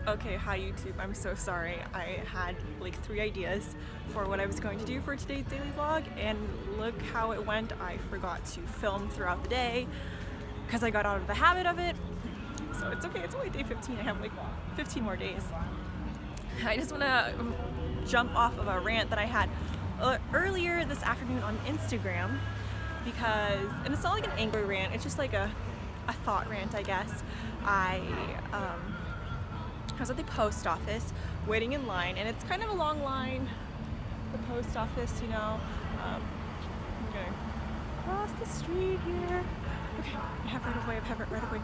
Okay, hi YouTube. I'm so sorry. I had like 3 ideas for what I was going to do for today's daily vlog, and look how it went. I forgot to film throughout the day because I got out of the habit of it. So it's okay, it's only day 15. I have like 15 more days. I just want to jump off of a rant that I had earlier this afternoon on Instagram because, and it's not like an angry rant, it's just like a thought rant, I guess. I was at the post office waiting in line, and it's kind of a long line, the post office, you know. I'm gonna cross the street here. Okay, I have right away.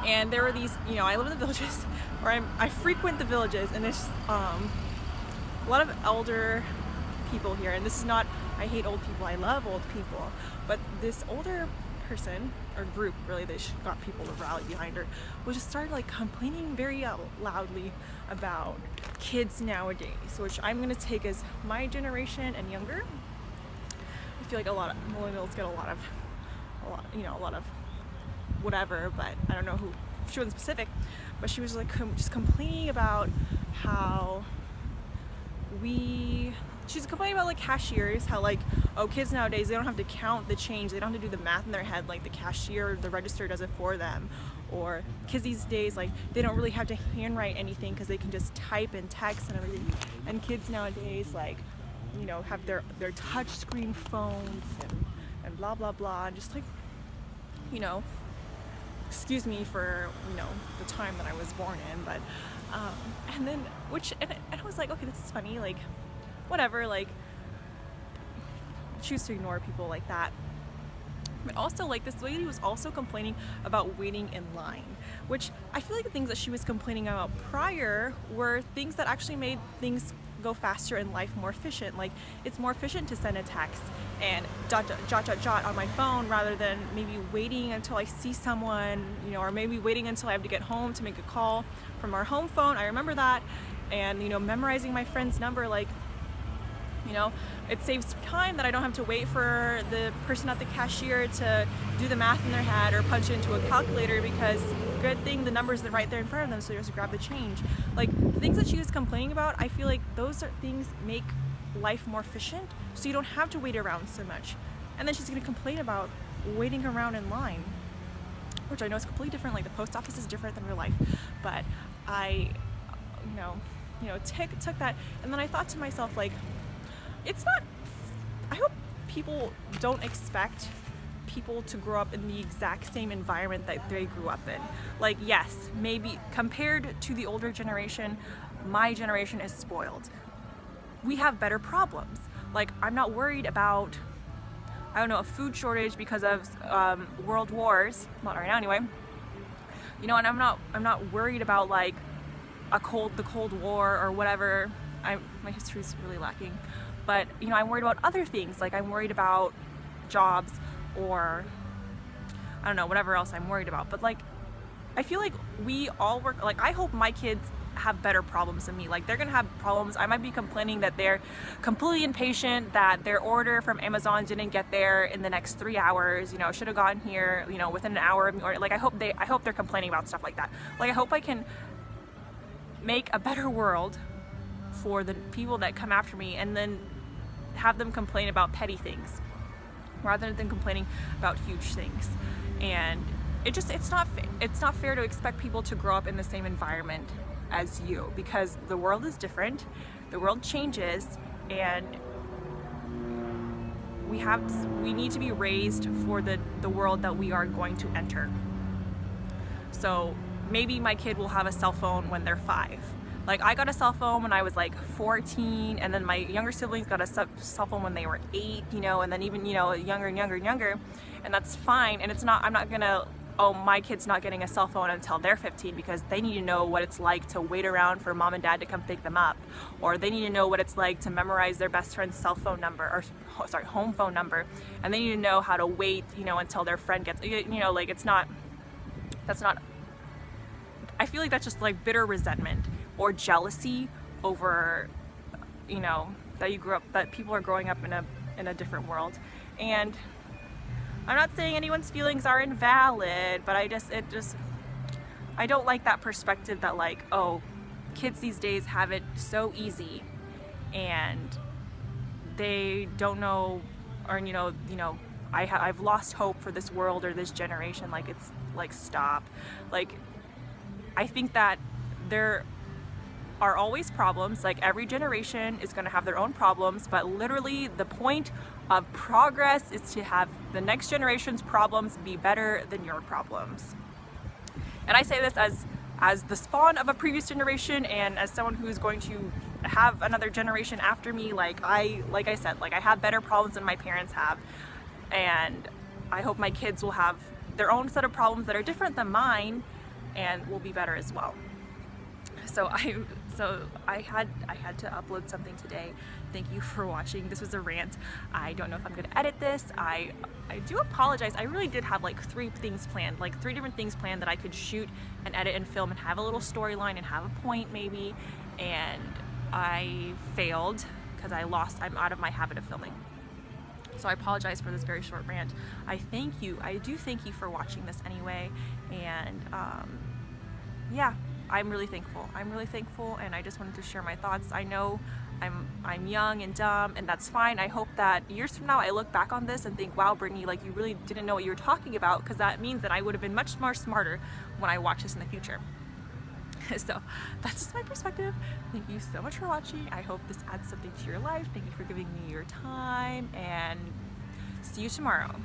And there were these, you know, I live in the villages, or I frequent the villages, and there's a lot of elder people here. And this is not, I hate old people, I love old people, but this older person, or group really, they got people to rally behind her, was just started like complaining very loudly about kids nowadays, which I'm gonna take as my generation and younger. I feel like a lot of millennials get a lot of whatever, but I don't know who, she wasn't specific, but she was like just complaining about how she's complaining about like cashiers, how like, oh, kids nowadays, they don't have to count the change, they don't have to do the math in their head, like the cashier, the register does it for them. Or kids these days, like, they don't really have to handwrite anything because they can just type and text and everything. And kids nowadays, like, you know, have their touch screen phones and blah blah blah, and just like, you know, excuse me for, you know, the time that I was born in, but and then and I was like, okay, this is funny, like, whatever, like, choose to ignore people like that. But also, like, this lady was also complaining about waiting in line, which I feel like the things that she was complaining about prior were things that actually made things go faster and life more efficient. Like, it's more efficient to send a text and jot on my phone rather than maybe waiting until I see someone, you know, or maybe waiting until I have to get home to make a call from our home phone. I remember that. And, you know, memorizing my friend's number, like, you know, it saves time that I don't have to wait for the person at the cashier to do the math in their head or punch it into a calculator, because good thing the number's right there in front of them, so they just grab the change. Like, the things that she was complaining about, I feel like those are things make life more efficient, so you don't have to wait around so much. And then she's gonna complain about waiting around in line, which I know is completely different. Like, the post office is different than real life, but I, you know, took that, and then I thought to myself, like, it's not, I hope people don't expect people to grow up in the exact same environment that they grew up in. Like, yes, maybe compared to the older generation, my generation is spoiled. We have better problems. Like, I'm not worried about, I don't know, a food shortage because of world wars, not right now anyway. You know, and I'm not worried about like the Cold War or whatever. My history's really lacking. But, you know, I'm worried about other things. Like, I'm worried about jobs, or I don't know, whatever else I'm worried about. But, like, I feel like we all work, like, I hope my kids have better problems than me. Like, they're gonna have problems. I might be complaining that they're completely impatient, that their order from Amazon didn't get there in the next 3 hours, you know, should have gotten here, you know, within an hour of me. Or, like, I hope they're complaining about stuff like that. Like, I hope I can make a better world for the people that come after me, and then have them complain about petty things rather than complaining about huge things. And it's not fair to expect people to grow up in the same environment as you, because the world is different, the world changes, and we need to be raised for the world that we are going to enter. So maybe my kid will have a cell phone when they're 5. Like, I got a cell phone when I was like 14, and then my younger siblings got a cell phone when they were 8, you know, and then even, you know, younger and younger, and that's fine. And I'm not gonna, oh, my kid's not getting a cell phone until they're 15, because they need to know what it's like to wait around for mom and dad to come pick them up, or they need to know what it's like to memorize their best friend's cell phone number, or sorry, home phone number, and they need to know how to wait, you know, until their friend gets, you know, like, that's not, I feel like that's just like bitter resentment or jealousy over, you know, that people are growing up in a different world. And I'm not saying anyone's feelings are invalid, but I don't like that perspective that like, oh, kids these days have it so easy and they don't know, or I've lost hope for this world or this generation. Like, it's like, stop. Like, I think that there are always problems. Like, every generation is going to have their own problems, but literally the point of progress is to have the next generation's problems be better than your problems. And I say this as the spawn of a previous generation, and as someone who's going to have another generation after me. Like I said, like, I have better problems than my parents have, and I hope my kids will have their own set of problems that are different than mine and will be better as well. So I had to upload something today. Thank you for watching. This was a rant. I don't know if I'm gonna edit this. I do apologize. I really did have like three different things planned that I could shoot and edit and film and have a little storyline and have a point maybe, and I failed because I'm out of my habit of filming. So I apologize for this very short rant. I do thank you for watching this anyway, and yeah, I'm really thankful. And I just wanted to share my thoughts. I know I'm young and dumb, and that's fine. I hope that years from now I look back on this and think, wow, Brittany, like, you really didn't know what you were talking about, because that means that I would have been much more smarter when I watch this in the future. So that's just my perspective. Thank you so much for watching. I hope this adds something to your life. Thank you for giving me your time, and see you tomorrow.